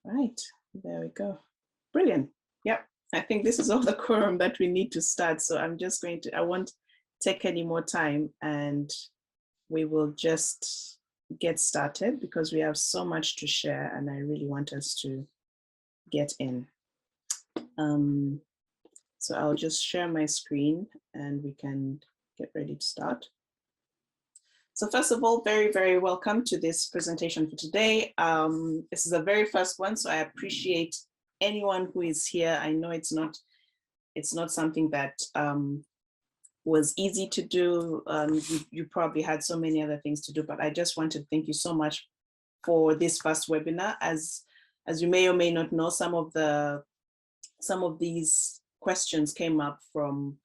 Right, there we go. Brilliant. Yep, I think this is all the quorum that we need to start. So I'm just going to, I won't take any more time and we will just get started because we have so much to share and I really want us to get in. So I'll just share my screen and we can get ready to start. So first of all, very, very welcome to this presentation for today. This is the very first one, so I appreciate anyone who is here. I know it's not something that was easy to do. You probably had so many other things to do, but I just want to thank you so much for this first webinar. As you may or may not know, some of these questions came up from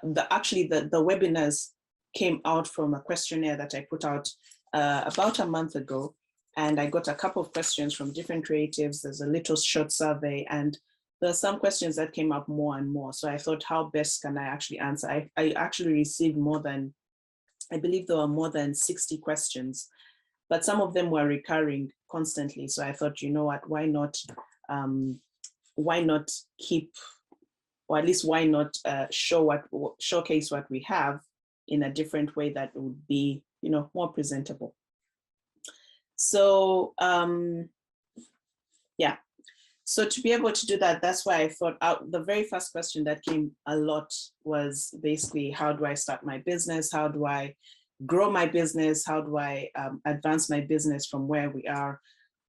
the webinars came out from a questionnaire that I put out about a month ago. And I got a couple of questions from different creatives. There's a little short survey and there are some questions that came up more and more. So I thought, how best can I actually answer? I actually received I believe there were more than 60 questions, but some of them were recurring constantly. So I thought, you know what, why not keep, or at least why not showcase what we have in a different way that would be, more presentable. So yeah, so to be able to do that, that's why I thought the very first question that came a lot was basically, how do I start my business? How do I grow my business? How do I advance my business from where we are?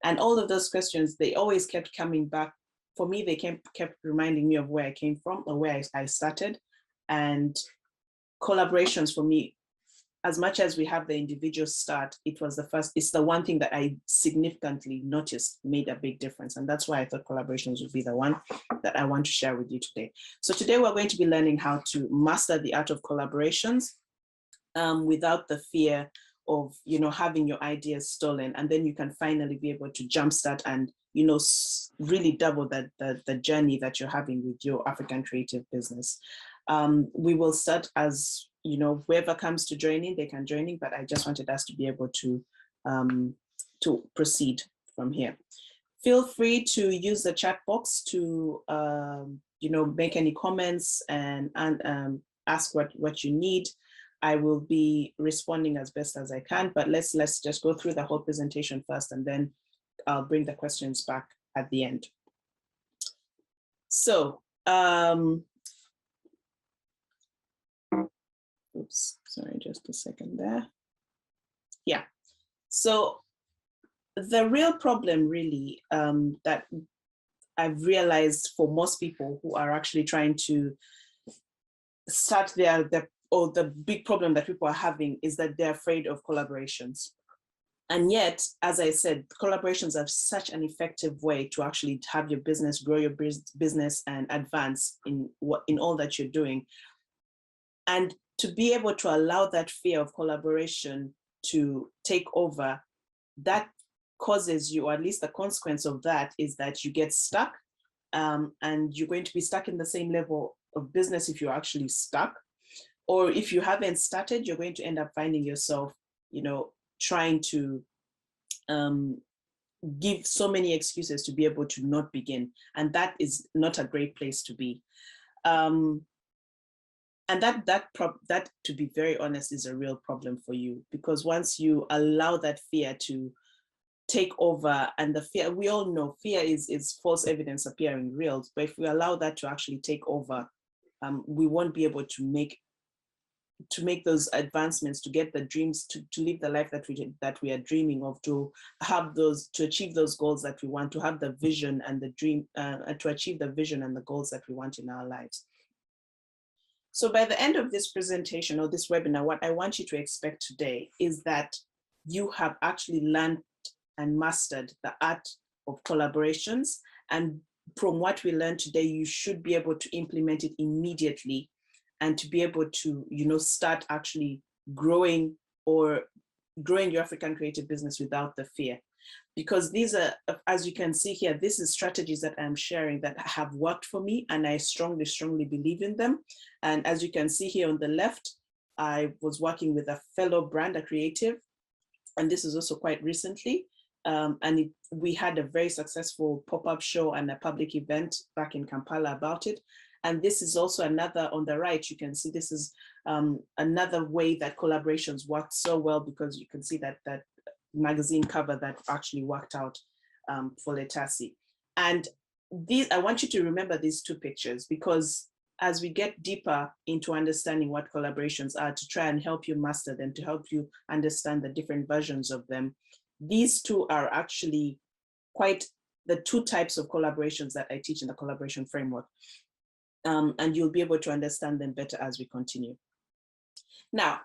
And all of those questions, they always kept coming back. For me, they kept reminding me of where I came from or where I started. And collaborations for me, as much as we have the individual start, it's the one thing that I significantly noticed made a big difference. And that's why I thought collaborations would be the one that I want to share with you today. So today we're going to be learning how to master the art of collaborations without the fear of, having your ideas stolen. And then you can finally be able to jumpstart and, really double the journey that you're having with your African creative business. We will start as, whoever comes to join in, they can join in, but I just wanted us to be able to proceed from here. Feel free to use the chat box to, make any comments and ask what you need. I will be responding as best as I can, but let's just go through the whole presentation first, and then I'll bring the questions back at the end. So, oops, sorry, just a second there. Yeah, so the real problem really that I've realized for most people who are actually trying to start the big problem that people are having is that they're afraid of collaborations. And yet, as I said, collaborations are such an effective way to actually have your business, grow your business and advance in all that you're doing. And to be able to allow that fear of collaboration to take over, that causes you, or at least the consequence of that is that you get stuck, and you're going to be stuck in the same level of business if you're actually stuck. Or if you haven't started, you're going to end up finding yourself, trying to give so many excuses to be able to not begin. And that is not a great place to be. And that, to be very honest, is a real problem for you, because once you allow that fear to take over, and the fear, we all know fear is false evidence appearing real, but if we allow that to actually take over, we won't be able to make those advancements, to get the dreams, to live the life that we are dreaming of, to achieve those goals that we want, to have the vision and the dream, to achieve the vision and the goals that we want in our lives. So by the end of this presentation or this webinar, what I want you to expect today is that you have actually learned and mastered the art of collaborations. And from what we learned today, you should be able to implement it immediately and to be able to, start actually growing your African creative business without the fear. Because these are, as you can see here, this is strategies that I'm sharing that have worked for me, and I strongly, strongly believe in them. And as you can see here on the left, I was working with a fellow brand, a creative, and this is also quite recently. And we had a very successful pop-up show and a public event back in Kampala about it. And this is also another, on the right, you can see this is another way that collaborations work so well, because you can see that magazine cover that actually worked out for Letasi. And I want you to remember these two pictures, because as we get deeper into understanding what collaborations are, to try and help you master them, to help you understand the different versions of them, these two are actually quite the two types of collaborations that I teach in the collaboration framework. And you'll be able to understand them better as we continue. Now,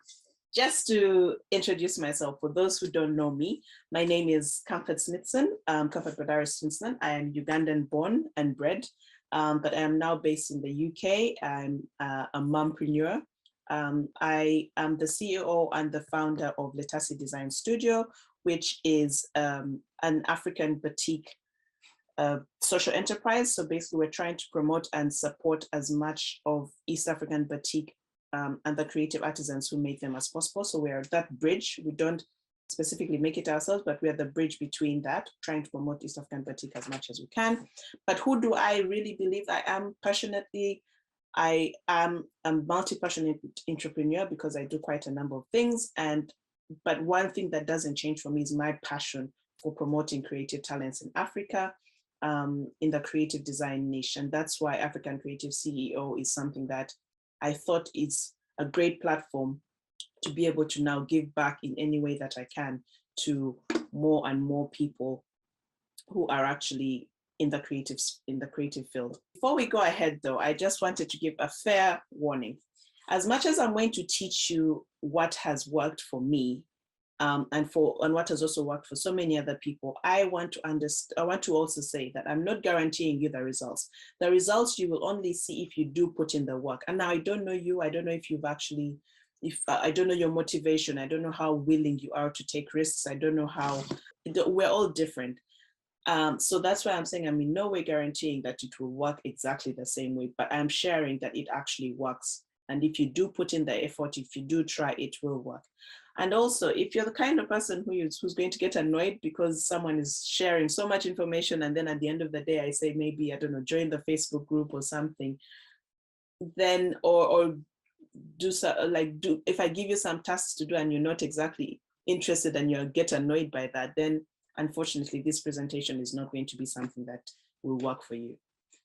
just to introduce myself, for those who don't know me, my name is Comfort Smithson, Comfort Badari Smithson. I am Ugandan born and bred, but I am now based in the UK. I'm a mompreneur. I am the CEO and the founder of Letasi Design Studio, which is an African boutique social enterprise. So basically, we're trying to promote and support as much of East African boutique and the creative artisans who make them as possible. So we're that bridge. We don't specifically make it ourselves, but we're the bridge between that, trying to promote East African boutique as much as we can. But who do I really believe I am passionately? I am a multi-passionate entrepreneur because I do quite a number of things. But one thing that doesn't change for me is my passion for promoting creative talents in Africa, in the creative design niche. And that's why African Creative CEO is something that I thought is a great platform to be able to now give back in any way that I can to more and more people who are actually in the creative field. Before we go ahead though, I just wanted to give a fair warning. As much as I'm going to teach you what has worked for me, and what has also worked for so many other people, I want to also say that I'm not guaranteeing you the results. The results you will only see if you do put in the work. And now I don't know you. I don't know if you've actually, I don't know your motivation. I don't know how willing you are to take risks. I don't know how, we're all different. So that's why I'm saying I'm in no way guaranteeing that it will work exactly the same way, but I'm sharing that it actually works. And if you do put in the effort, if you do try, it will work. And also, if you're the kind of person who's going to get annoyed because someone is sharing so much information, and then at the end of the day, I say, maybe, I don't know, join the Facebook group or something, then, or if I give you some tasks to do and you're not exactly interested and you get annoyed by that, then unfortunately, this presentation is not going to be something that will work for you.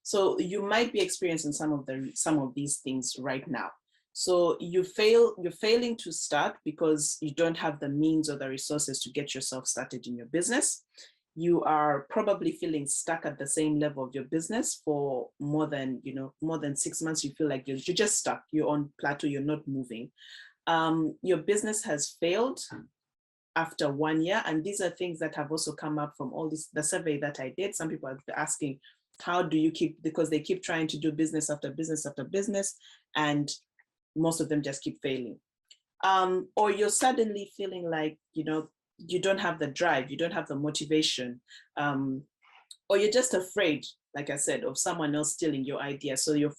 So you might be experiencing some of these things right now. So you're failing to start because you don't have the means or the resources to get yourself started in your business. You are probably feeling stuck at the same level of your business for more than 6 months. You feel like you're just stuck. You're on plateau. You're not moving. Your business has failed after 1 year. And these are things that have also come up from all this, the survey that I did. Some people are asking, how do you keep, because they keep trying to do business after business after business, and most of them just keep failing. Or you're suddenly feeling like, you don't have the drive, you don't have the motivation, or you're just afraid, like I said, of someone else stealing your idea. So you're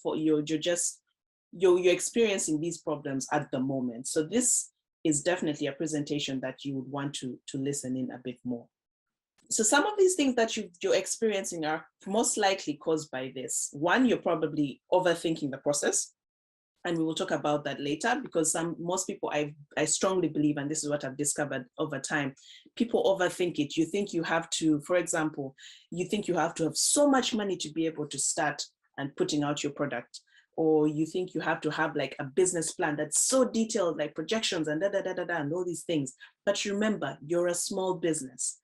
experiencing these problems at the moment. So this is definitely a presentation that you would want to listen in a bit more. So some of these things that you're experiencing are most likely caused by this. One, you're probably overthinking the process. And we will talk about that later, because most people, I strongly believe, and this is what I've discovered over time, people overthink it. You think you have to, for example, you think you have to have so much money to be able to start and putting out your product. Or you think you have to have like a business plan that's so detailed, like projections and and all these things. But remember, you're a small business.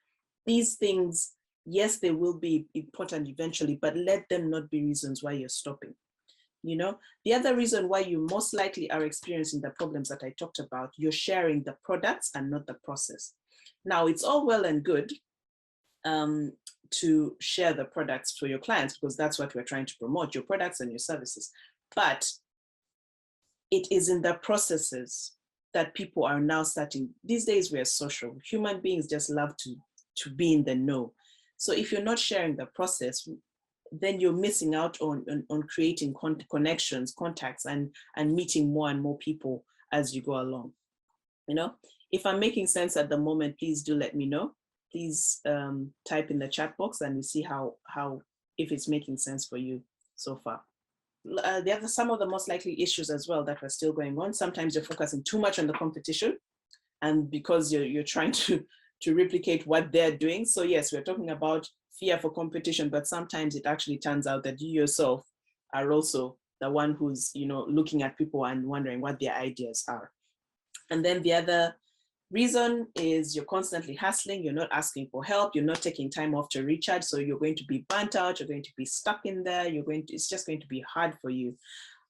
These things, yes, they will be important eventually, but let them not be reasons why you're stopping. The other reason why you most likely are experiencing the problems that I talked about, you're sharing the products and not the process. Now, it's all well and good to share the products for your clients, because that's what we're trying to promote, your products and your services. But it is in the processes that people are now starting. These days, we're social. Human beings just love to be in the know. So if you're not sharing the process, then you're missing out on creating connections, contacts, and meeting more and more people as you go along. If I'm making sense at the moment, please do let me know. please type in the chat box and we see how if it's making sense for you so far. Some of the most likely issues as well that are still going on. Sometimes you're focusing too much on the competition, and because you're trying to replicate what they're doing. So yes, we're talking about fear for competition, but sometimes it actually turns out that you yourself are also the one who's, looking at people and wondering what their ideas are. And then the other reason is you're constantly hustling, you're not asking for help, you're not taking time off to recharge, so you're going to be burnt out, you're going to be stuck in there, it's just going to be hard for you.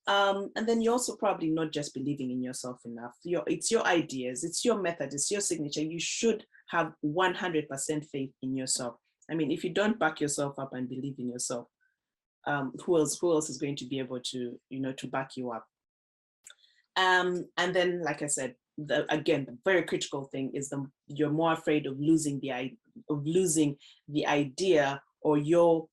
And then you're also probably not just believing in yourself enough. It's your ideas, it's your method, it's your signature. You should have 100% faith in yourself. I mean, if you don't back yourself up and believe in yourself, who else is going to be able to, to back you up? And then, like I said, again, the very critical thing is you're more afraid of losing the idea or your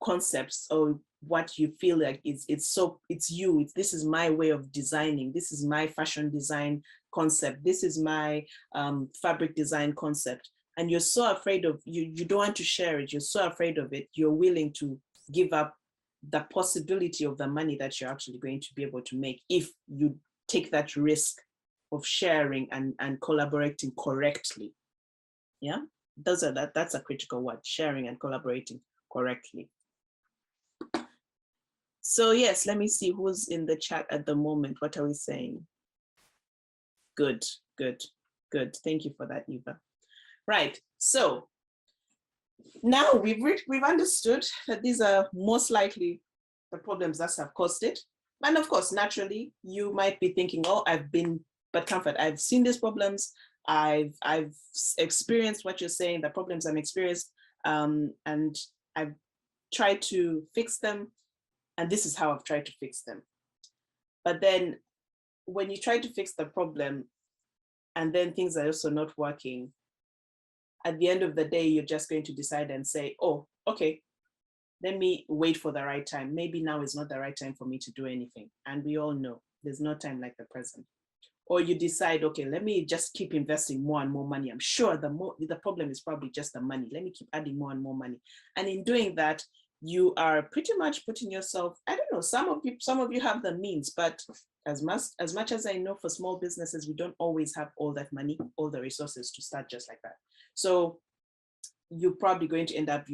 concepts or what you feel like it's you. This is my way of designing. This is my fashion design concept. This is my fabric design concept. And you're so afraid of you don't want to share it. You're so afraid of it. You're willing to give up the possibility of the money that you're actually going to be able to make if you take that risk of sharing and collaborating correctly. Yeah, that's a critical word, sharing and collaborating correctly. So yes, let me see who's in the chat at the moment. What are we saying? Good. Thank you for that, Eva. Right, so now we've understood that these are most likely the problems that have caused it. And of course, naturally, you might be thinking, oh, but Comfort, I've seen these problems. I've experienced what you're saying, the problems I'm experienced, and I've tried to fix them. And this is how I've tried to fix them. But then when you try to fix the problem and then things are also not working, at the end of the day, you're just going to decide and say, oh, okay, let me wait for the right time. Maybe now is not the right time for me to do anything. And we all know there's no time like the present. Or you decide, okay, let me just keep investing more and more money. I'm sure the problem is probably just the money. Let me keep adding more and more money. And in doing that, you are pretty much putting yourself, I don't know, some of you have the means, but as much as I know, for small businesses, we don't always have all that money, all the resources to start just like that. So you're probably going to end up,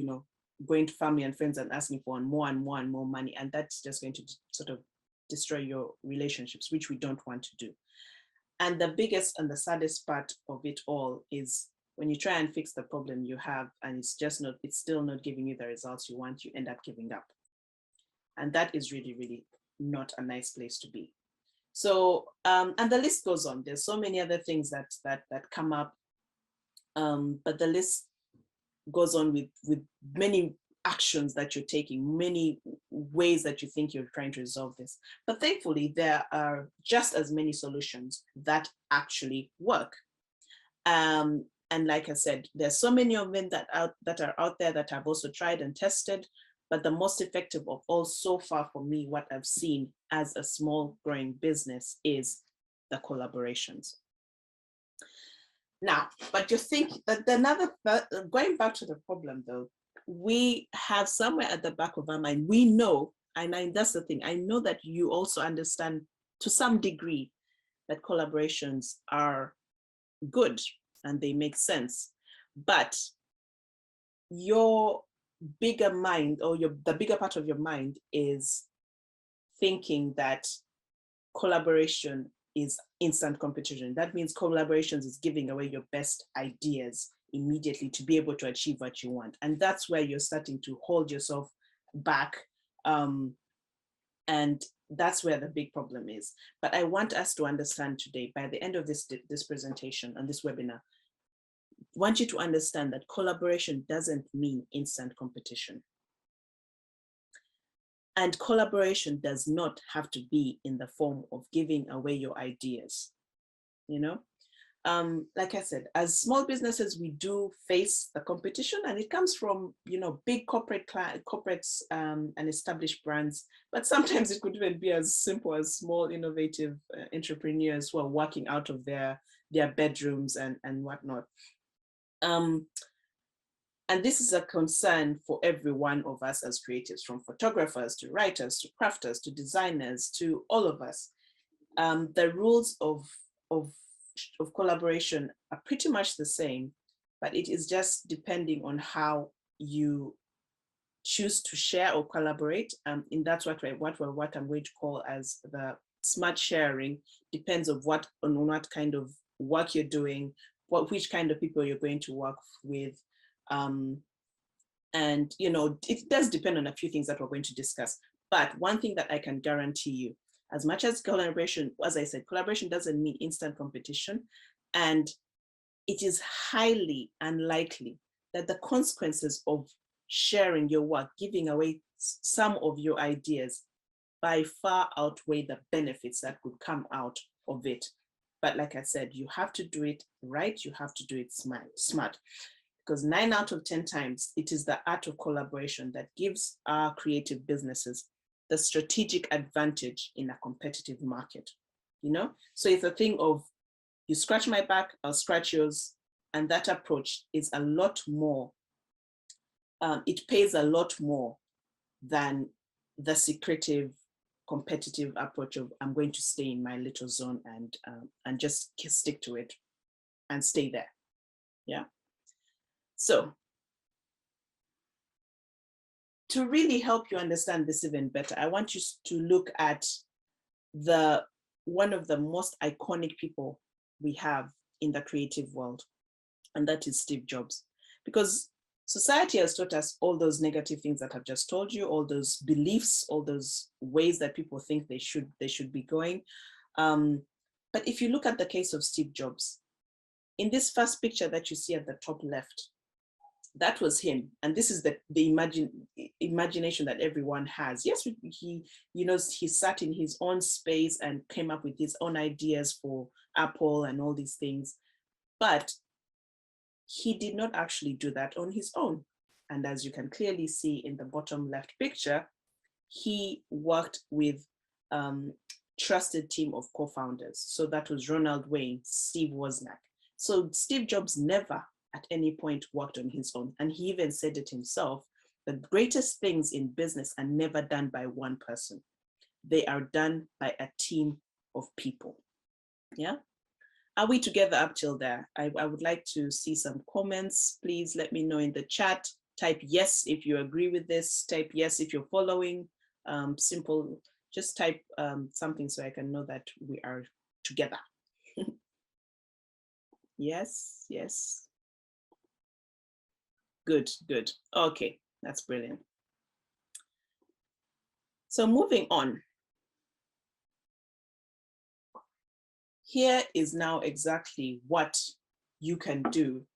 going to family and friends and asking for more and more and more money. And that's just going to sort of destroy your relationships, which we don't want to do. And the biggest and the saddest part of it all is when you try and fix the problem you have and it's still not giving you the results you want, you end up giving up. And that is really, really not a nice place to be. So, and the list goes on. There's so many other things that come up, but the list goes on with many actions that you're taking, many ways that you think you're trying to resolve this. But thankfully, there are just as many solutions that actually work. And like I said, there's so many of them that are out there that I've also tried and tested. But the most effective of all so far for me, what I've seen as a small growing business is the collaborations. Now, but you think that going back to the problem though, we have somewhere at the back of our mind, we know, and that's the thing, I know that you also understand to some degree that collaborations are good and they make sense, but your bigger mind or the bigger part of your mind is thinking that collaboration is instant competition. That means collaborations is giving away your best ideas immediately to be able to achieve what you want. And that's where you're starting to hold yourself back. And that's where the big problem is. But I want us to understand today, by the end of this presentation and this webinar, I want you to understand that collaboration doesn't mean instant competition. And collaboration does not have to be in the form of giving away your ideas, Like I said, as small businesses, we do face the competition, and it comes from, big corporates and established brands. But sometimes it could even be as simple as small, innovative entrepreneurs who are working out of their bedrooms and whatnot. And this is a concern for every one of us as creatives, from photographers to writers to crafters to designers to all of us. The rules of collaboration are pretty much the same, but it is just depending on how you choose to share or collaborate. And that's what I'm going to call as the smart sharing. Depends on what kind of work you're doing, which kind of people you're going to work with. And it does depend on a few things that we're going to discuss. But one thing that I can guarantee you, as much as collaboration, as I said, collaboration doesn't mean instant competition. And it is highly unlikely that the consequences of sharing your work, giving away some of your ideas, by far outweigh the benefits that could come out of it. But like I said, you have to do it right. You have to do it smart. Because 9 out of 10 times, it is the art of collaboration that gives our creative businesses the strategic advantage in a competitive market. So it's a thing of, you scratch my back, I'll scratch yours. And that approach is a lot more, it pays a lot more than the secretive, competitive approach of, I'm going to stay in my little zone and just stick to it and stay there. Yeah. So to really help you understand this even better, I want you to look at one of the most iconic people we have in the creative world, and that is Steve Jobs. Because society has taught us all those negative things that I've just told you, all those beliefs, all those ways that people think they should be going. But if you look at the case of Steve Jobs, in this first picture that you see at the top left, that was him. And this is the imagination that everyone has. Yes, he sat in his own space and came up with his own ideas for Apple and all these things. But he did not actually do that on his own. And as you can clearly see in the bottom left picture, he worked with trusted team of co-founders. So that was Ronald Wayne, Steve Wozniak. So Steve Jobs never at any point worked on his own. And he even said it himself, the greatest things in business are never done by one person. They are done by a team of people. Yeah. Are we together up till there? I would like to see some comments. Please let me know in the chat. Type yes if you agree with this. Type yes if you're following. Simple, just type something so I can know that we are together. Yes, yes. Good, good. Okay, that's brilliant. So moving on. Here is now exactly what you can do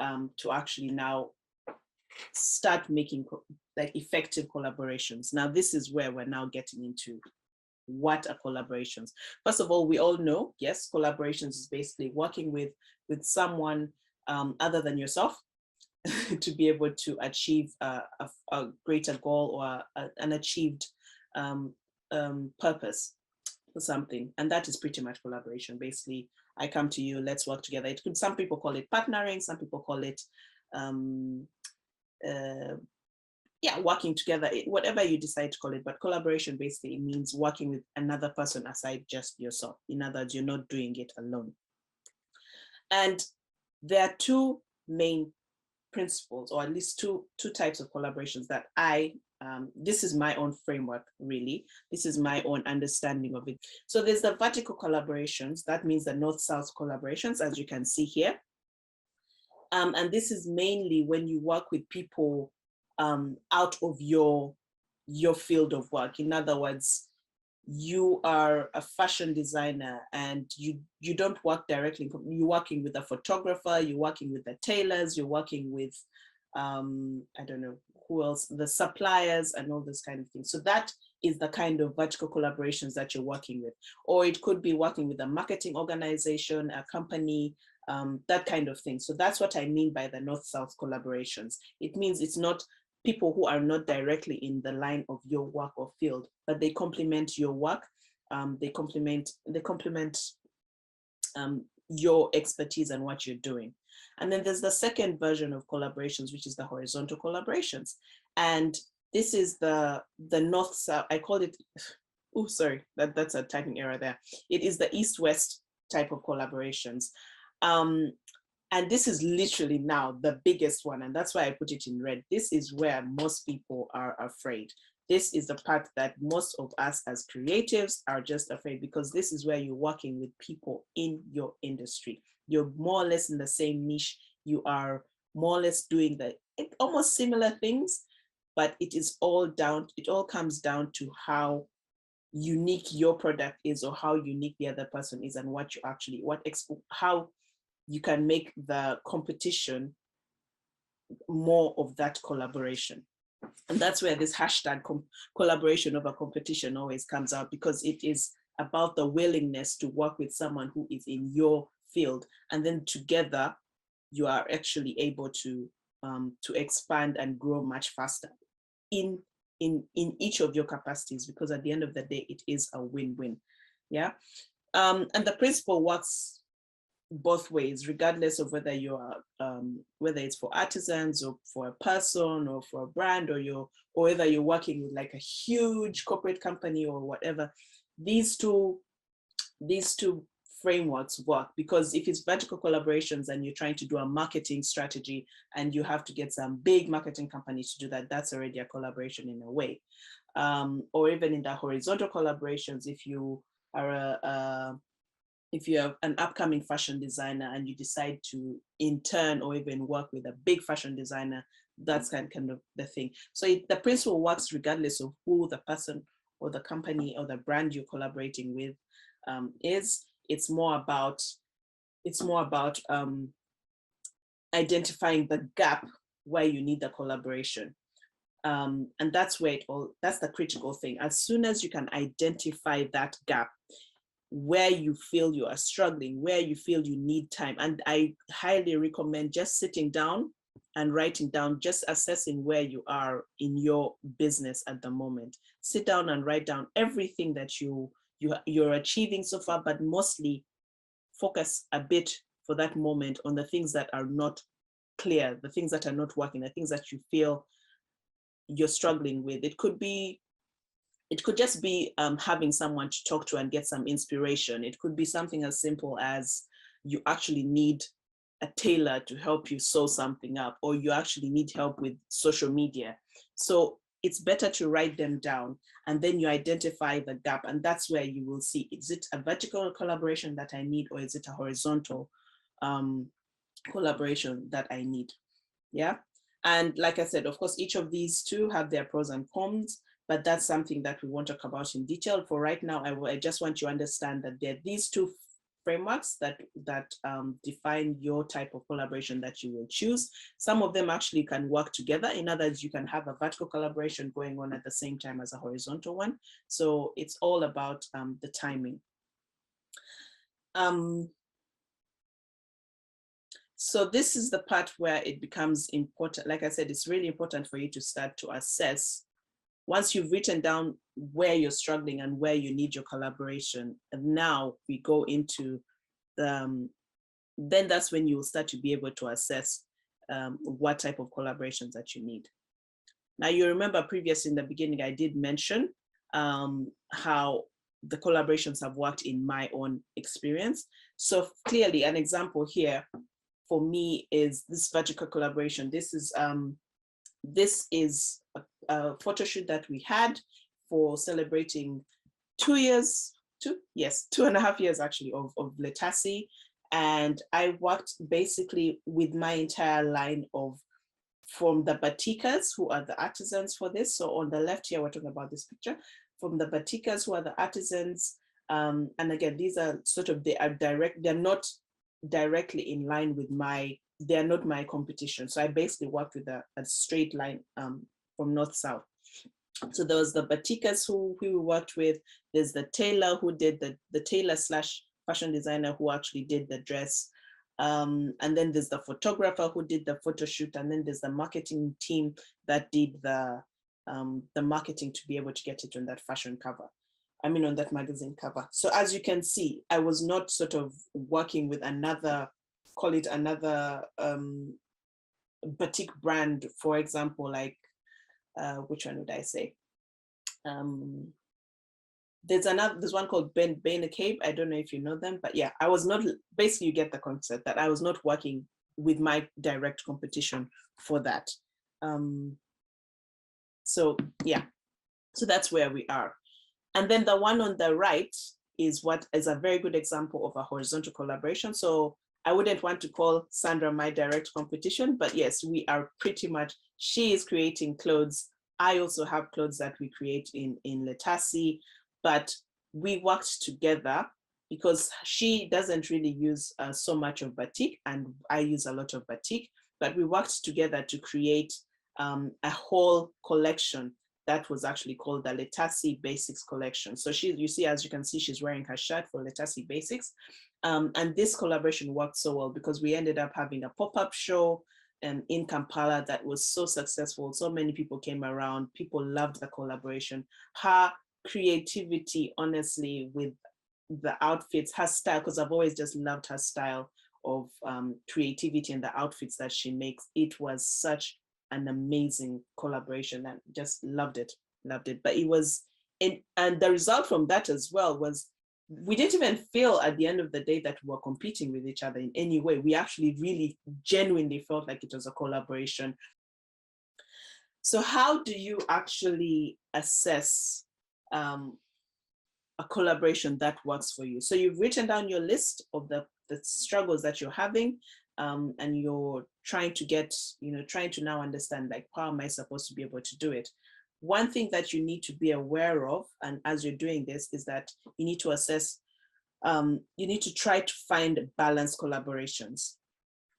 to actually now start making like effective collaborations. Now, this is where we're now getting into what are collaborations. First of all, we all know, yes, collaborations is basically working with someone other than yourself to be able to achieve a greater goal or an achieved purpose for something. And that is pretty much collaboration. Basically, I come to you, let's work together. Some people call it partnering, some people call it working together, whatever you decide to call it. But collaboration basically means working with another person aside just yourself. In other words, you're not doing it alone. And there are two main principles, or at least two types of collaborations that this is my own framework, really. This is my own understanding of it. So there's the vertical collaborations. That means the north-south collaborations, as you can see here. And this is mainly when you work with people out of your field of work. In other words, you are a fashion designer and you don't work directly. You're working with a photographer, you're working with the tailors, you're working with, I don't know who else, the suppliers and all those kind of things. So that is the kind of vertical collaborations that you're working with. Or it could be working with a marketing organization, a company, that kind of thing. So that's what I mean by the north-south collaborations. It means it's not people who are not directly in the line of your work or field, but they complement your work. They complement your expertise and what you're doing. And then there's the second version of collaborations, which is the horizontal collaborations. And this is the north-south, I call it, oh, sorry, that's a typing error there. It is the east-west type of collaborations. And this is literally now the biggest one. And that's why I put it in red. This is where most people are afraid. This is the part that most of us as creatives are just afraid, because this is where you're working with people in your industry. You're more or less in the same niche. You are more or less doing the almost similar things, but it all comes down to how unique your product is, or how unique the other person is, and what you actually, how you can make the competition more of that collaboration. And that's where this hashtag collaboration over competition always comes out, because it is about the willingness to work with someone who is in your field, and then together you are actually able to expand and grow much faster in each of your capacities, because at the end of the day, it is a win-win. Yeah. And the principle works both ways, regardless of whether you are whether it's for artisans or for a person or for a brand, or whether you're working with like a huge corporate company or whatever. These two frameworks work, because if it's vertical collaborations and you're trying to do a marketing strategy and you have to get some big marketing companies to do that, that's already a collaboration in a way. Or even in the horizontal collaborations, if you are if you have an upcoming fashion designer and you decide to intern or even work with a big fashion designer, that's kind of the thing. So the principle works regardless of who the person or the company or the brand you're collaborating with is. It's more about identifying the gap where you need the collaboration. And that's where that's the critical thing. As soon as you can identify that gap, where you feel you are struggling, where you feel you need time. And I highly recommend just sitting down and writing down, just assessing where you are in your business at the moment. Sit down and write down everything that you're achieving so far, but mostly focus a bit for that moment on the things that are not clear, the things that are not working, the things that you feel you're struggling with. It could just be having someone to talk to and get some inspiration. It could be something as simple as you actually need a tailor to help you sew something up, or you actually need help with social media. So it's better to write them down, and then you identify the gap. And that's where you will see, is it a vertical collaboration that I need, or is it a horizontal collaboration that I need? Yeah. And like I said, of course, each of these two have their pros and cons, but that's something that we won't talk about in detail. For right now, I just want you to understand that there are these two frameworks that define your type of collaboration that you will choose. Some of them actually can work together. In other words, you can have a vertical collaboration going on at the same time as a horizontal one. So it's all about the timing. So this is the part where it becomes important. Like I said, it's really important for you to start to assess. Once you've written down where you're struggling and where you need your collaboration, and now we go into then that's when you will start to be able to assess what type of collaborations that you need. Now, you remember previously in the beginning, I did mention how the collaborations have worked in my own experience. So clearly an example here for me is this vertical collaboration. This is a photo shoot that we had for celebrating 2 years, 2.5 years actually of Letasi. And I worked basically with my entire line of, from the batikas, who are the artisans for this. So on the left here, we're talking about this picture, from the batikas, who are the artisans. And again, these are sort of, they're not directly in line with they're not my competition. So I basically worked with a straight line from north-south. So there was the batikas who we worked with. There's the tailor who did the tailor / fashion designer who actually did the dress. And then there's the photographer who did the photo shoot. And then there's the marketing team that did the marketing to be able to get it on that fashion cover. I mean, on that magazine cover. So as you can see, I was not sort of working with another call it another batik brand, for example, like which one would I say? There's one called Bain Cape. I don't know if you know them, but yeah, I was not, basically you get the concept that I was not working with my direct competition for that. So yeah, so that's where we are. And then the one on the right is what is a very good example of a horizontal collaboration. So I wouldn't want to call Sandra my direct competition, but yes, we are pretty much, she is creating clothes. I also have clothes that we create in Letasi, but we worked together because she doesn't really use so much of batik and I use a lot of batik, but we worked together to create a whole collection that was actually called the Letasi Basics collection. So you see, as you can see, she's wearing her shirt for Letasi Basics. And this collaboration worked so well because we ended up having a pop-up show in Kampala that was so successful. So many people came around, people loved the collaboration. Her creativity, honestly, with the outfits, her style, because I've always just loved her style of creativity and the outfits that she makes. It was such an amazing collaboration and just loved it. But it was, and the result from that as well was we didn't even feel at the end of the day that we were competing with each other in any way. We actually really genuinely felt like it was a collaboration. So how do you actually assess a collaboration that works for you? So you've written down your list of the struggles that you're having, and you're trying to now understand, like, how am I supposed to be able to do it? One thing that you need to be aware of, and as you're doing this, is that you need to assess, you need to try to find balanced collaborations.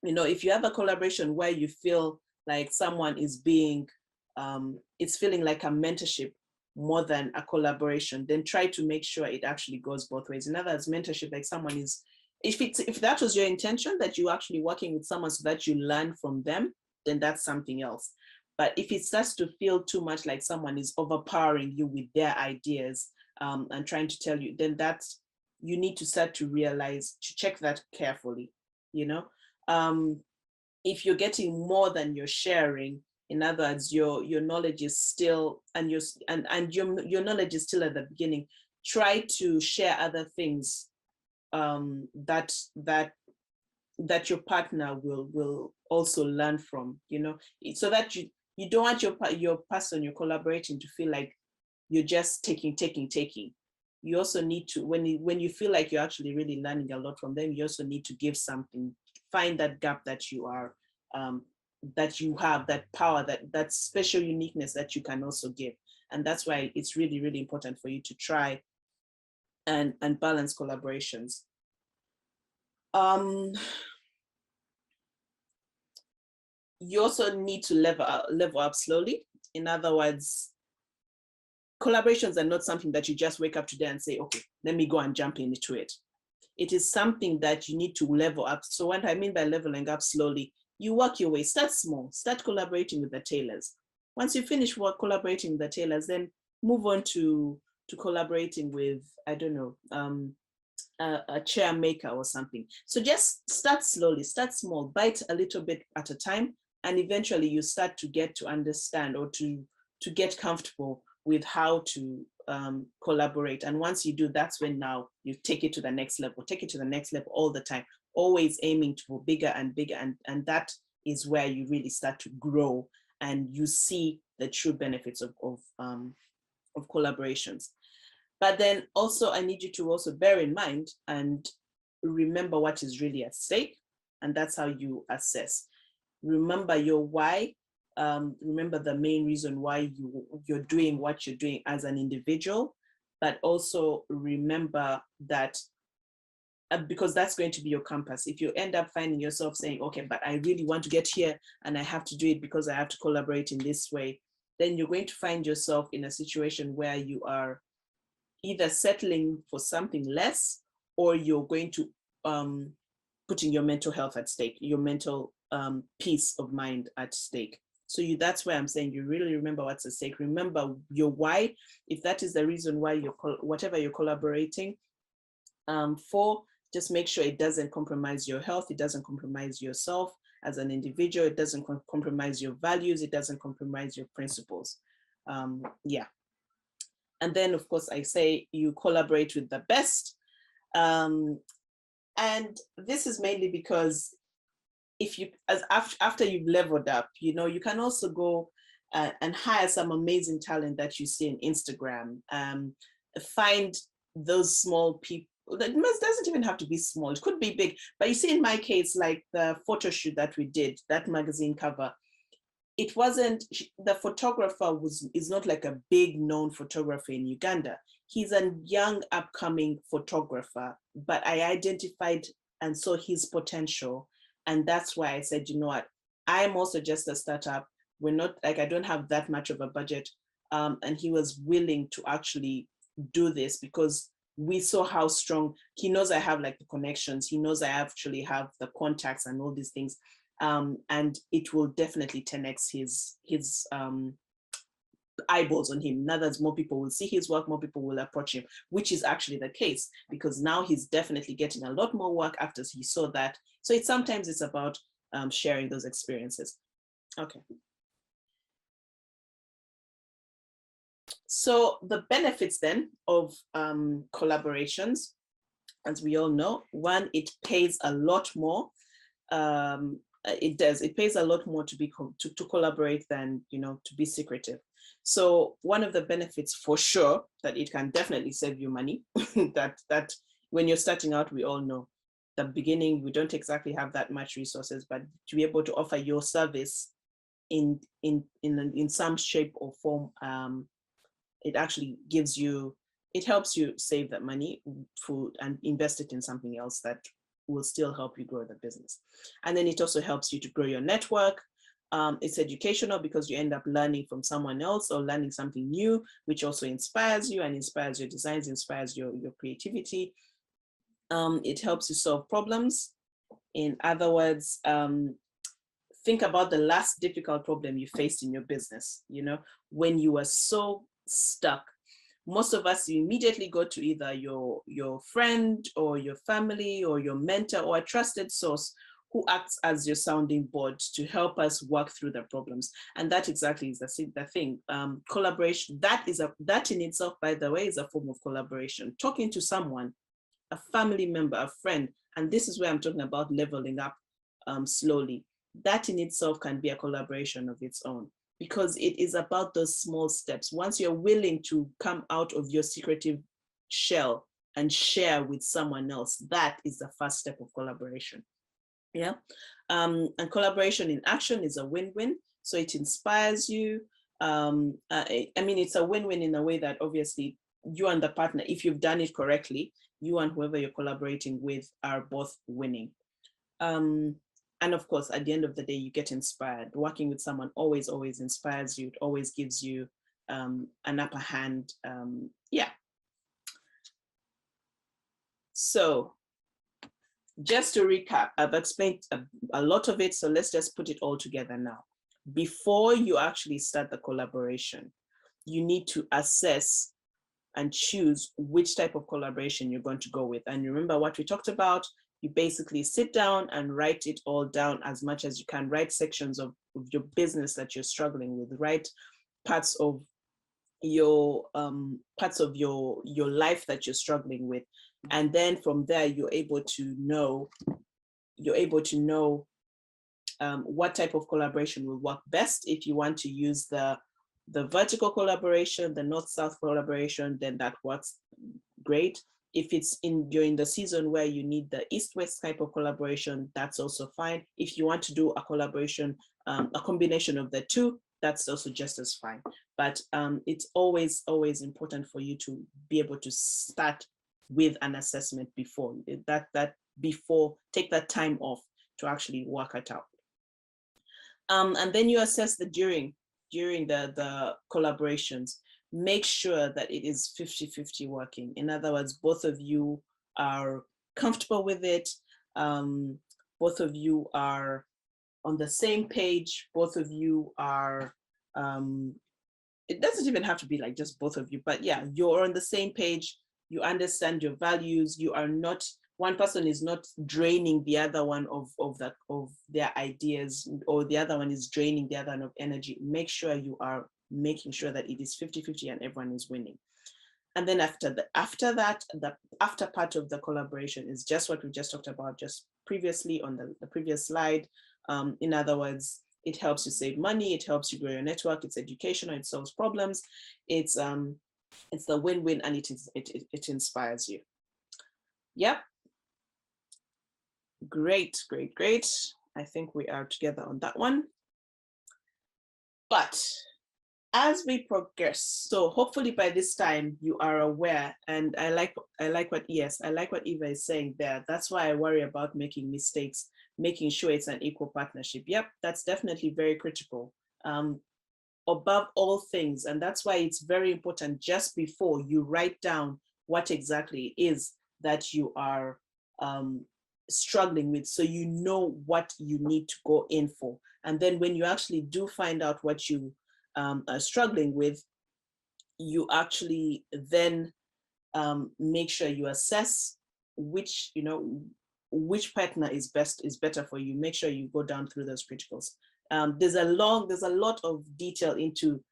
If you have a collaboration where you feel like someone is being, it's feeling like a mentorship more than a collaboration, then try to make sure it actually goes both ways. In other words, mentorship, like someone is, if that was your intention, that you're actually working with someone so that you learn from them, then that's something else. But if it starts to feel too much like someone is overpowering you with their ideas, and trying to tell you, then you need to start to realize, to check that carefully. If you're getting more than you're sharing, in other words, your knowledge is still, and your knowledge is still at the beginning, try to share other things that your partner will also learn from, so that you don't want your person you're collaborating to feel like you're just taking. You also need to, when you feel like you're actually really learning a lot from them, you also need to give something, find that gap that you are, that you have, that power, that special uniqueness that you can also give. And that's why it's really, really important for you to try and balance collaborations. You also need to level up slowly. In other words, collaborations are not something that you just wake up today and say, okay, let me go and jump into it. It is something that you need to level up. So what I mean by leveling up slowly, you work your way, start small, start collaborating with the tailors. Once you finish collaborating with the tailors, then move on to collaborating with, I don't know, a chair maker or something. So just start slowly, start small, bite a little bit at a time, and eventually you start to get to understand, or to get comfortable with how to collaborate. And once you do, that's when now you take it to the next level, all the time, always aiming to go bigger and bigger. And that is where you really start to grow and you see the true benefits of collaborations. But then also, I need you to also bear in mind and remember what is really at stake. And that's how you assess. Remember your why. Remember the main reason why you're doing what you're doing as an individual, but also remember that, because that's going to be your compass. If you end up finding yourself saying, okay, but I really want to get here and I have to do it because I have to collaborate in this way, then you're going to find yourself in a situation where you are either settling for something less, or you're going to putting your mental health at stake, your mental peace of mind at stake. So that's where I'm saying you really remember what's at stake. Remember your why. If that is the reason why whatever you're collaborating for, Just make sure it doesn't compromise your health. It doesn't compromise yourself as an individual. It doesn't compromise your values. It doesn't compromise your principles. Yeah. And then, of course, I say you collaborate with the best. And this is mainly because if you, after you've leveled up, you know, you can also go and hire some amazing talent that you see on Instagram. Find those small people. That doesn't even have to be small. It could be big. But you see, in my case, like the photo shoot that we did, that magazine cover, it wasn't, the photographer is not like a big known photographer in Uganda. He's a young upcoming photographer, but I identified and saw his potential. And that's why I said, you know what, I'm also just a startup. We're not, like, I don't have that much of a budget. And he was willing to actually do this because we saw how strong, he knows I have like the connections. He knows I actually have the contacts and all these things. And it will definitely 10x his eyeballs on him. In other words, more people will see his work, more people will approach him, which is actually the case, because now he's definitely getting a lot more work after he saw that. So sometimes it's about sharing those experiences. Okay. So the benefits then of collaborations, as we all know, one, it pays a lot more. It pays a lot more to collaborate than, you know, to be secretive. So one of the benefits for sure, that it can definitely save you money. that when you're starting out, we all know the beginning, we don't exactly have that much resources, but to be able to offer your service in some shape or form, it actually gives you, it helps you save that money and invest it in something else that will still help you grow the business. And then it also helps you to grow your network. It's educational because you end up learning from someone else or learning something new, which also inspires you and inspires your designs, inspires your creativity. It helps you solve problems. In other words, think about the last difficult problem you faced in your business, you know, when you were so stuck. Most of us, you immediately go to either your friend or your family or your mentor or a trusted source who acts as your sounding board to help us work through the problems. And that exactly is the thing. Collaboration, that in itself, by the way, is a form of collaboration. Talking to someone, a family member, a friend, and this is where I'm talking about leveling up slowly. That in itself can be a collaboration of its own, because it is about those small steps. Once you're willing to come out of your secretive shell and share with someone else, that is the first step of collaboration. Yeah. And collaboration in action is a win-win. So it inspires you. I mean, it's a win-win in a way that obviously you and the partner, if you've done it correctly, you and whoever you're collaborating with are both winning. And of course, at the end of the day, you get inspired. Working with someone always inspires you. It always gives you an upper hand. Yeah. So just to recap, I've explained a lot of it. So let's just put it all together now. Before you actually start the collaboration, you need to assess and choose which type of collaboration you're going to go with. And remember what we talked about. You basically sit down and write it all down as much as you can. Write sections of your business that you're struggling with. Write parts of your life that you're struggling with, and then from there you're able to know what type of collaboration will work best. If you want to use the vertical collaboration, the north-south collaboration, then that works great. If it's you're in the season where you need the east-west type of collaboration, that's also fine. If you want to do a collaboration, a combination of the two, that's also just as fine. But it's always important for you to be able to start with an assessment before take that time off to actually work it out. And then you assess the during the collaborations. Make sure that it is 50-50 working. In other words, both of you are comfortable with it. Both of you are on the same page. Both of you are, it doesn't even have to be like just both of you, but yeah, you're on the same page. You understand your values. You are not one person is not draining the other one of their ideas, or the other one is draining the other one of energy. Make sure you are making sure that it is 50-50 and everyone is winning. And then after that, the after part of the collaboration is just what we just talked about just previously on the previous slide. In other words, it helps you save money, it helps you grow your network, it's educational, it solves problems, it's the win-win, and it inspires you. Yep. Great. I think we are together on that one. But as we progress, so hopefully by this time you are aware, and I like what Eva is saying there. That's why I worry about making mistakes, making sure it's an equal partnership. Yep, that's definitely very critical. Above all things, and that's why it's very important just before you write down what exactly it is that you are struggling with, so you know what you need to go in for. And then when you actually do find out what you are struggling with, you actually then make sure you assess which partner is better for you. Make sure you go down through those criticals. There's a lot of detail into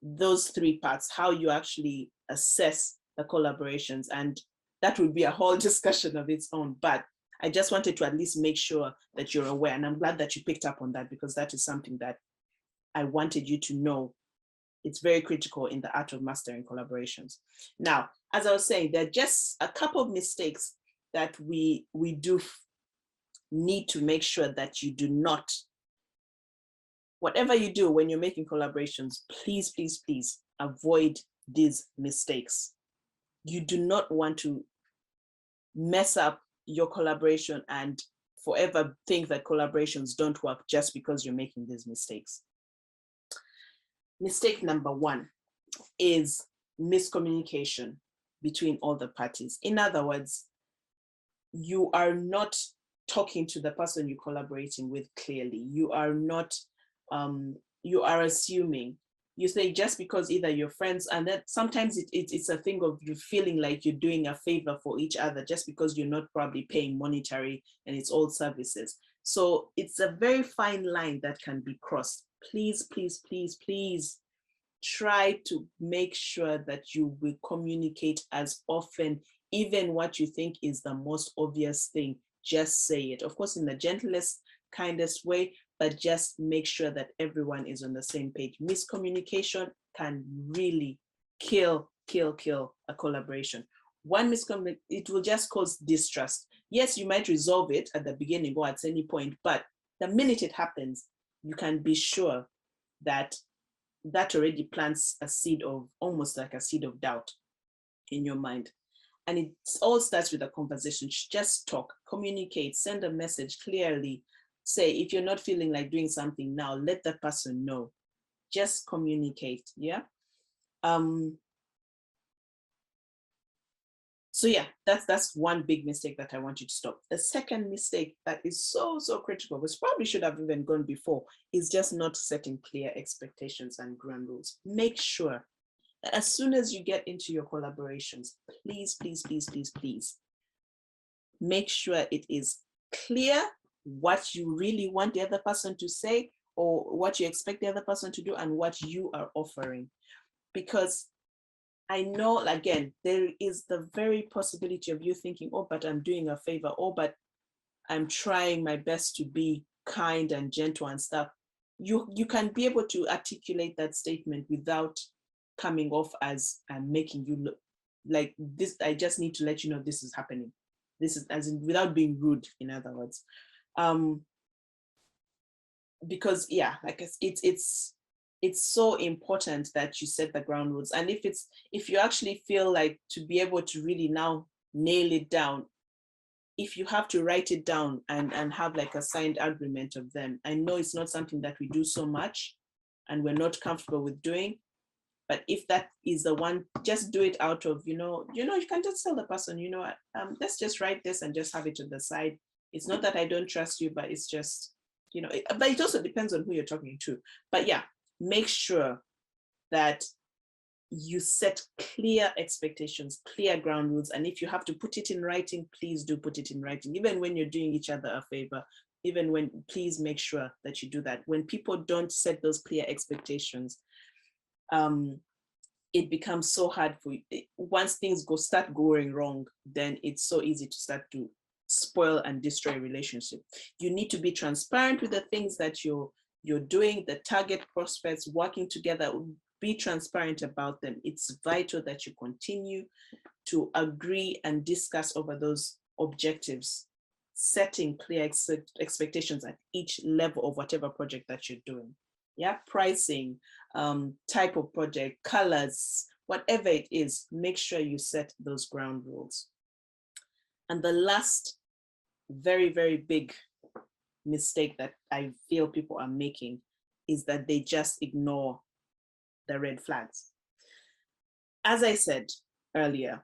those three parts, how you actually assess the collaborations, and that would be a whole discussion of its own, but I just wanted to at least make sure that you're aware, and I'm glad that you picked up on that, because that is something that I wanted you to know. It's very critical in the art of mastering collaborations. Now, as I was saying, there are just a couple of mistakes that we do need to make sure that you do not. Whatever you do when you're making collaborations, please avoid these mistakes. You do not want to mess up your collaboration and forever think that collaborations don't work just because you're making these mistakes. Mistake number one is miscommunication between all the parties. In other words, you are not talking to the person you're collaborating with clearly. You are not, you are assuming. You say just because either you're friends, and that sometimes it's a thing of you feeling like you're doing a favor for each other just because you're not probably paying monetary and it's all services. So it's a very fine line that can be crossed. Please try to make sure that you will communicate as often, even what you think is the most obvious thing, just say it. Of course, in the gentlest, kindest way, but just make sure that everyone is on the same page. Miscommunication can really kill a collaboration. One miscommunication, it will just cause distrust. Yes, you might resolve it at the beginning or at any point, but the minute it happens, you can be sure that that already plants a seed of, almost like a seed of doubt in your mind. And it all starts with a conversation. Just talk, communicate, send a message clearly. Say, if you're not feeling like doing something now, let that person know. Just communicate, yeah? So yeah, that's one big mistake that I want you to stop. The second mistake that is so critical, which probably should have even gone before, is just not setting clear expectations and ground rules. Make sure that as soon as you get into your collaborations, please make sure it is clear what you really want the other person to say, or what you expect the other person to do, and what you are offering. Because I know, again, there is the very possibility of you thinking, oh, but I'm doing a favor, oh, but I'm trying my best to be kind and gentle and stuff. You can be able to articulate that statement without coming off as making you look like this. I just need to let you know this is happening. This is, as in, without being rude, in other words. Because yeah, like it's so important that you set the ground rules. And if you actually feel like to be able to really now nail it down, if you have to write it down and have like a signed agreement of them. I know it's not something that we do so much and we're not comfortable with doing, but if that is the one, just do it out of, you can just tell the person, let's just write this and just have it to the side. It's not that I don't trust you, but it's just, but it also depends on who you're talking to. But yeah, make sure that you set clear expectations, clear ground rules. And if you have to put it in writing, please do put it in writing. Even when you're doing each other a favor, please make sure that you do that. When people don't set those clear expectations, it becomes so hard for you. Once things start going wrong, then it's so easy to start to spoil and destroy a relationship. You need to be transparent with the things that you're doing, the target prospects, working together. Be transparent about them. It's vital that you continue to agree and discuss over those objectives, setting clear expectations at each level of whatever project that you're doing. Yeah, pricing, type of project, colors, whatever it is, make sure you set those ground rules. And the last very, very big mistake that I feel people are making is that they just ignore the red flags. As I said earlier,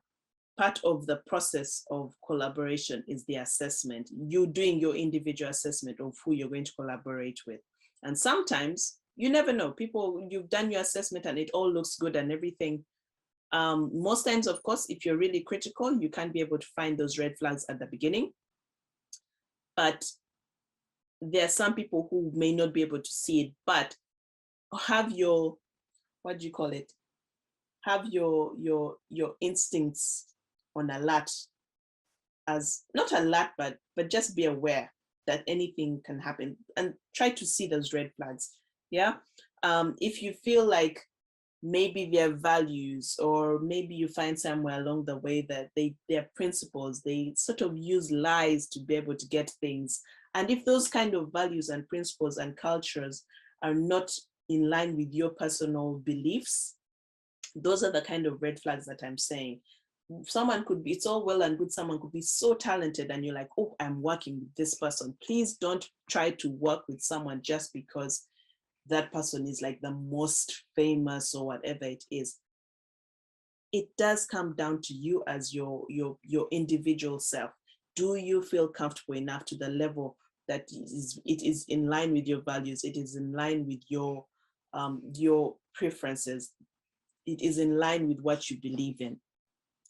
part of the process of collaboration is the assessment. You doing your individual assessment of who you're going to collaborate with. And sometimes you never know. You've done your assessment and it all looks good and everything. Most times, of course, if you're really critical, you can't be able to find those red flags at the beginning. But there are some people who may not be able to see it, but have your, what do you call it? Have your instincts on alert, as not alert, but just be aware that anything can happen and try to see those red flags. Yeah. If you feel like maybe their values, or maybe you find somewhere along the way that their principles, they sort of use lies to be able to get things. And if those kind of values and principles and cultures are not in line with your personal beliefs, those are the kind of red flags that I'm saying. Someone could be, it's all well and good, someone could be so talented and you're like, oh, I'm working with this person. Please don't try to work with someone just because that person is like the most famous or whatever it is. It does come down to you as your individual self. Do you feel comfortable enough to the level that it is in line with your values? It is in line with your preferences. It is in line with what you believe in.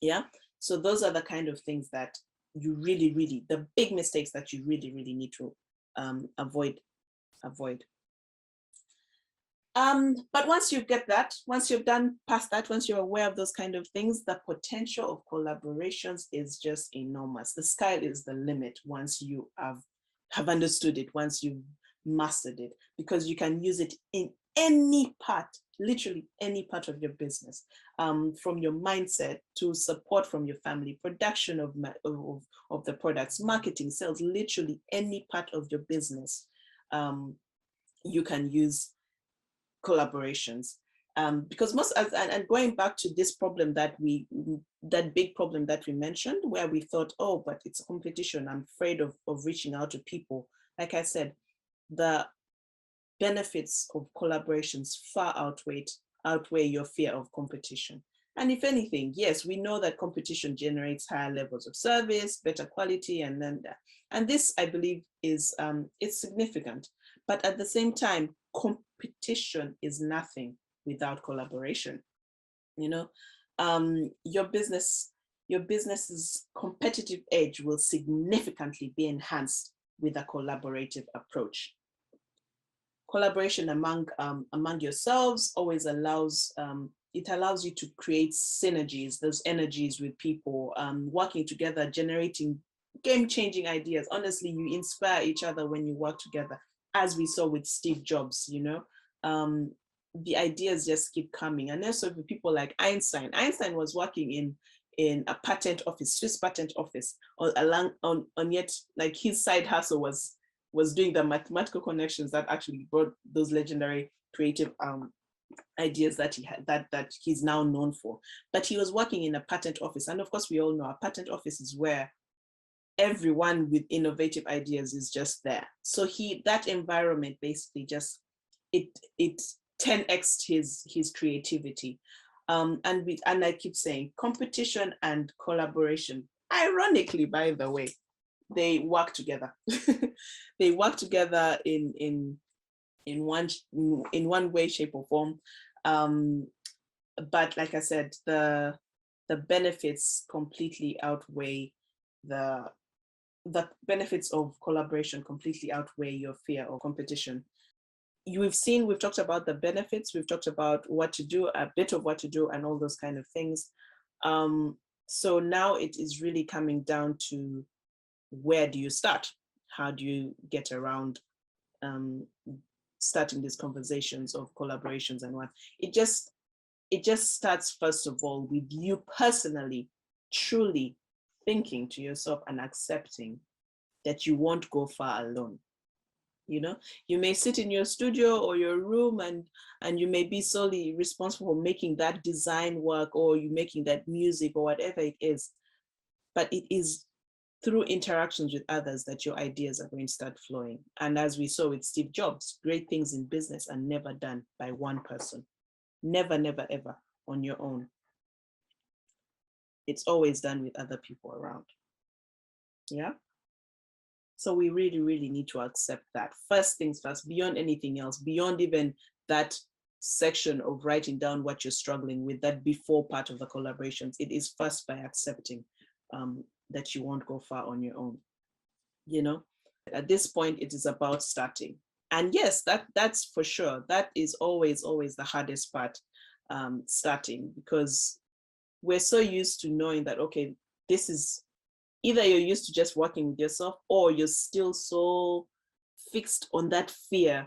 Yeah. So those are the kind of things that you really, really, the big mistakes that you really, really need to avoid. But once you get that, once you've done past that, once you're aware of those kind of things, the potential of collaborations is just enormous. The sky is the limit once you have understood it, once you've mastered it, because you can use it in any part, literally any part of your business, from your mindset to support from your family, production of the products, marketing, sales, literally any part of your business, you can use collaborations. Because and going back to this problem that big problem that we mentioned, where we thought, oh, but it's a competition, I'm afraid of reaching out to people. Like I said, the benefits of collaborations far outweigh your fear of competition. And if anything, yes, we know that competition generates higher levels of service, better quality, and this, I believe, is it's significant. But at the same time, competition is nothing without collaboration. You know, your business's competitive edge will significantly be enhanced with a collaborative approach. Collaboration among yourselves always allows you to create synergies, those energies with people, working together, generating game-changing ideas. Honestly, you inspire each other when you work together, as we saw with Steve Jobs. You know, the ideas just keep coming. And also with people like Einstein was working in a patent office, Swiss patent office, on yet like his side hustle was doing the mathematical connections that actually brought those legendary creative ideas that he had, that he's now known for. But he was working in a patent office, and of course we all know a patent office is where everyone with innovative ideas is just there. So that environment basically just it 10x'd his creativity. And I keep saying competition and collaboration, ironically, by the way, they work together. They work together in one way, shape, or form. But like I said, the benefits completely outweigh the benefits of collaboration completely outweigh your fear of competition. We've talked about the benefits, we've talked about what to do, a bit of what to do, and all those kind of things. So now it is really coming down to, where do you start? How do you get around starting these conversations of collaborations and what? It just starts, first of all, with you personally, truly thinking to yourself and accepting that you won't go far alone. You may sit in your studio or your room and you may be solely responsible for making that design work, or you making that music or whatever it is. But it is through interactions with others that your ideas are going to start flowing. And as we saw with Steve Jobs, great things in business are never done by one person. Never, never, ever on your own. It's always done with other people around. Yeah. So we really, really need to accept that. First things first, beyond anything else, beyond even that section of writing down what you're struggling with, that before part of the collaborations, it is first by accepting that you won't go far on your own. At this point, it is about starting. And yes, that's for sure. That is always the hardest part, starting, because we're so used to knowing that, okay, this is either you're used to just working with yourself, or you're still so fixed on that fear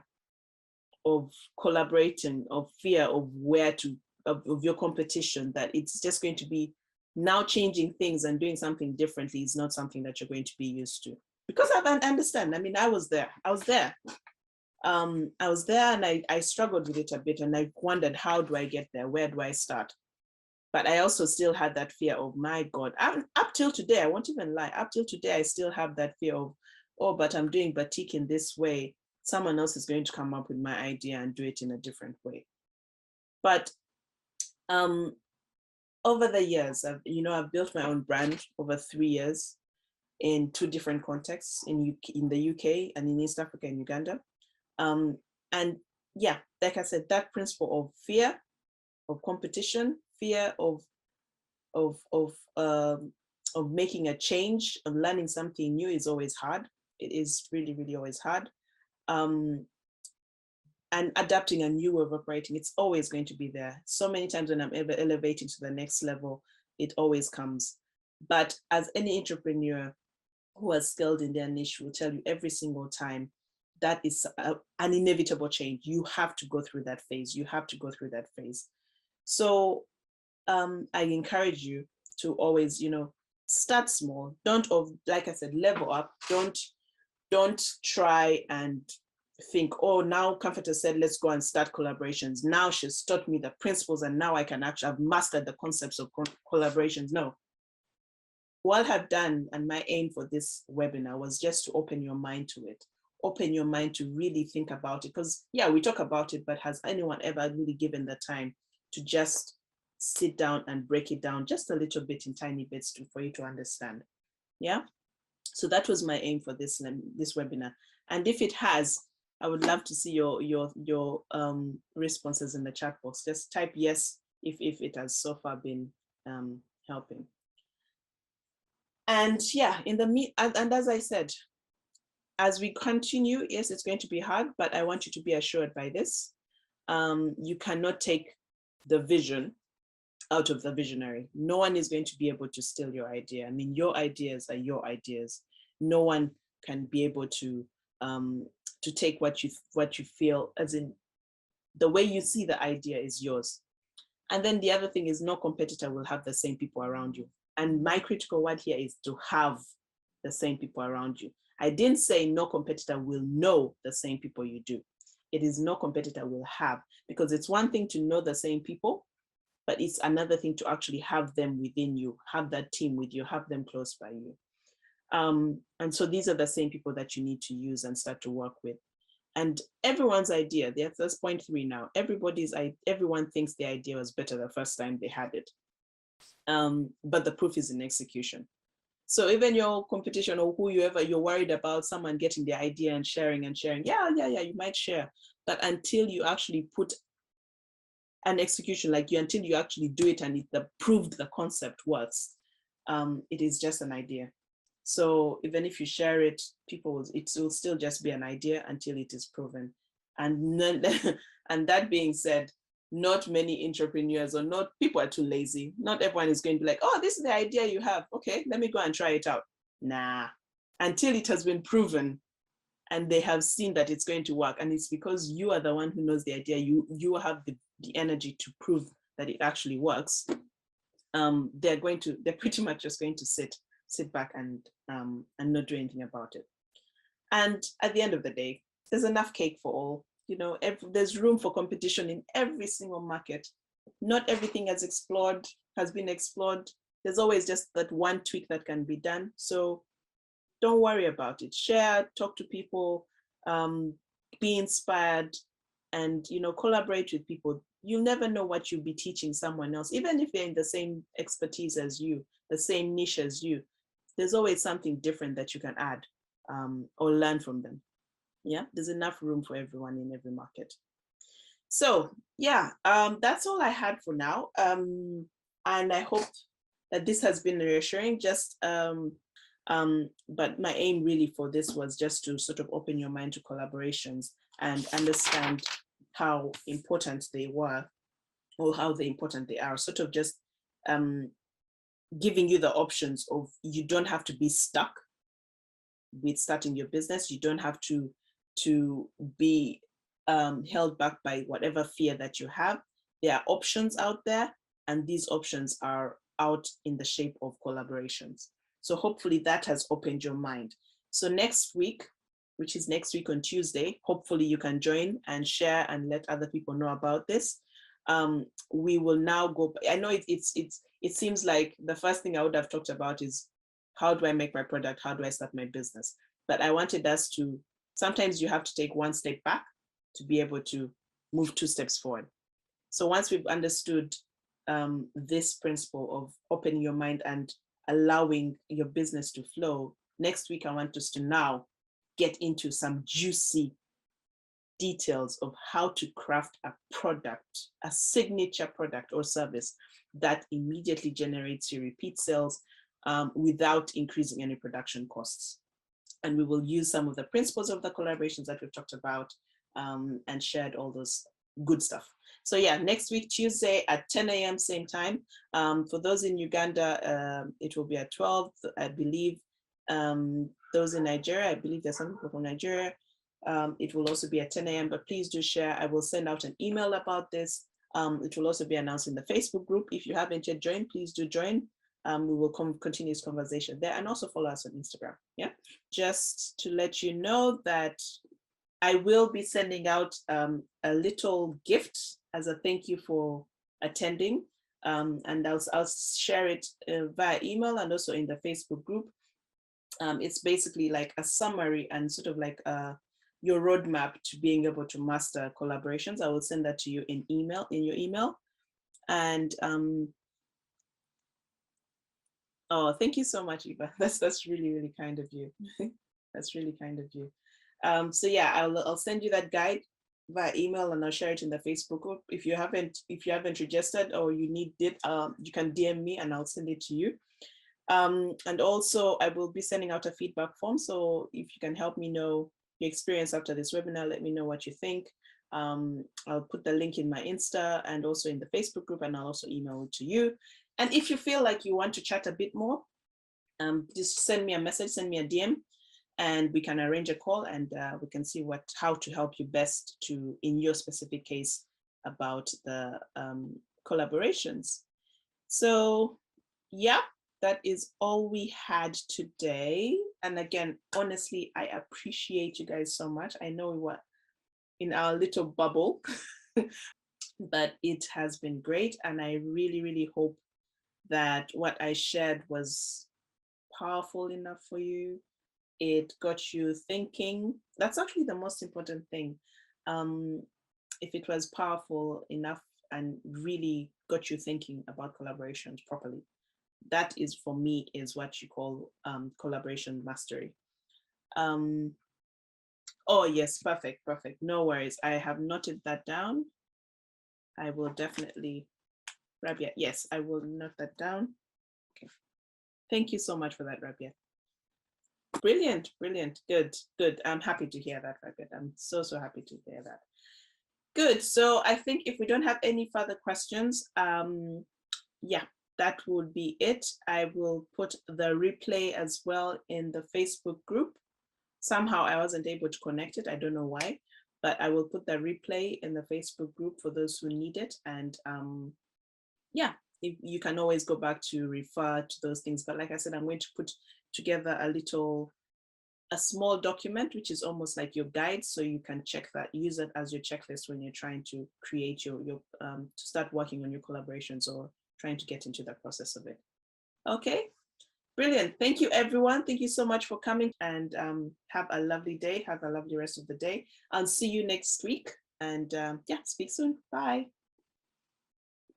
of collaborating, of fear of of your competition, that it's just going to be now changing things and doing something differently is not something that you're going to be used to. Because I understand. I mean, I was there. I was there and I struggled with it a bit, and I wondered, how do I get there? Where do I start? But I also still had that fear of, my God, up till today, I won't even lie, up till today, I still have that fear of, oh, but I'm doing batik in this way. Someone else is going to come up with my idea and do it in a different way. But over the years, I've built my own brand over 3 years in 2 different contexts, in the UK and in East Africa and Uganda. And yeah, like I said, that principle of fear, of competition, fear of making a change, of learning something new is always hard. It is really, really always hard. And adapting a new way of operating, it's always going to be there. So many times when I'm ever elevating to the next level, it always comes. But as any entrepreneur who has scaled in their niche will tell you, every single time, that is an inevitable change. You have to go through that phase. You have to go through that phase. So I encourage you to always, start small. Don't, like I said, level up. Don't try and think, oh, now Comforter said, let's go and start collaborations. Now she's taught me the principles and now I can actually have mastered the concepts of collaborations. No. What I've done, and my aim for this webinar, was just to open your mind to it. Open your mind to really think about it. Because yeah, we talk about it, but has anyone ever really given the time to just sit down and break it down just a little bit in tiny bits for you to understand? Yeah. So that was my aim for this webinar. And if it has, I would love to see your responses in the chat box. Just type yes if it has so far been helping. And yeah, and as I said, as we continue, yes, it's going to be hard, but I want you to be assured by this. You cannot take the vision out of the visionary. No one is going to be able to steal your idea. I mean, your ideas are your ideas. No one can be able to take what you feel, as in the way you see the idea is yours. And then the other thing is, no competitor will have the same people around you. And my critical word here is to have the same people around you. I didn't say no competitor will know the same people you do. It is no competitor will have, because it's one thing to know the same people, but it's another thing to actually have them within you, have that team with you, have them close by you. And so these are the same people that you need to use and start to work with. And everyone's idea, that's point 3 now. Everyone thinks the idea was better the first time they had it. But the proof is in execution. So even your competition or whoever you're worried about, someone getting the idea and sharing, yeah, you might share. But until you actually put and execution, like you, until you actually do it and it proved the concept works, it is just an idea. So even if you share it, it will still just be an idea until it is proven. And and that being said, not many entrepreneurs, or not, people are too lazy. Not everyone is going to be like, oh, this is the idea you have. Okay, let me go and try it out. Nah, until it has been proven and they have seen that it's going to work. And it's because you are the one who knows the idea. You have the energy to prove that it actually works. They're pretty much just going to sit back and not do anything about it. And at the end of the day, there's enough cake for all. You know, there's room for competition in every single market. Not everything has been explored. There's always just that one tweak that can be done. So don't worry about it. Share, talk to people, be inspired, and collaborate with people. You'll never know what you'll be teaching someone else, even if they're in the same expertise as you, the same niche as you. There's always something different that you can add or learn from them. Yeah, there's enough room for everyone in every market. So yeah, that's all I had for now. And I hope that this has been reassuring. But my aim really for this was just to sort of open your mind to collaborations and understand how important they were, or how important they are. Sort of just giving you the options of, you don't have to be stuck with starting your business. You don't have to be held back by whatever fear that you have. There are options out there, and these options are out in the shape of collaborations. So hopefully that has opened your mind. So next week, which is next week on Tuesday, hopefully you can join and share and let other people know about this. We will now go. I know it seems like the first thing I would have talked about is, how do I make my product? How do I start my business? But I wanted us to, sometimes you have to take one step back to be able to move 2 steps forward. So once we've understood this principle of opening your mind and allowing your business to flow, next week I want us to now get into some juicy details of how to craft a product, a signature product or service that immediately generates your repeat sales without increasing any production costs. And we will use some of the principles of the collaborations that we've talked about and shared all those good stuff. So yeah, next week, Tuesday at 10 a.m. same time. For those in Uganda, it will be at 12, I believe. Those in Nigeria, I believe there's some people from Nigeria. It will also be at 10 a.m., but please do share. I will send out an email about this. It will also be announced in the Facebook group. If you haven't yet joined, please do join. We will continue this conversation there, and also follow us on Instagram. Yeah, just to let you know that I will be sending out a little gift as a thank you for attending, and I'll share it via email and also in the Facebook group. It's basically like a summary and sort of like your roadmap to being able to master collaborations. I will send that to you in your email. And oh, thank you so much, Eva. That's really, really kind of you. That's really kind of you. So yeah, I'll send you that guide via email, and I'll share it in the Facebook group. If you haven't registered or you need it, you can DM me and I'll send it to you. And also I will be sending out a feedback form. So if you can help me know your experience after this webinar, let me know what you think. I'll put the link in my Insta and also in the Facebook group, and I'll also email it to you. And if you feel like you want to chat a bit more, just send me a message, send me a DM, and we can arrange a call, and we can see how to help you best to, in your specific case, about the collaborations. So yeah, that is all we had today. And again, honestly, I appreciate you guys so much. I know we were in our little bubble, but it has been great. And I really, really hope that what I shared was powerful enough for you. It got you thinking. That's actually the most important thing. If it was powerful enough and really got you thinking about collaborations properly, that is, for me, is what you call collaboration mastery. Oh yes, perfect. No worries. I have noted that down. I will definitely, Rabia, yes, I will note that down. Okay. Thank you so much for that, Rabia. Brilliant, brilliant, good, good. I'm happy to hear that, Rabia. I'm so, so happy to hear that. Good, so I think if we don't have any further questions, yeah, that would be it. I will put the replay as well in the Facebook group. Somehow I wasn't able to connect it. I don't know why, but I will put the replay in the Facebook group for those who need it. And yeah, you can always go back to refer to those things. But like I said, I'm going to put together a small document, which is almost like your guide. So you can check that, use it as your checklist when you're trying to create your to start working on your collaborations or trying to get into the process of it. Okay. Brilliant. Thank you, everyone. Thank you so much for coming, and have a lovely day. Have a lovely rest of the day. I'll see you next week. And yeah, speak soon. Bye.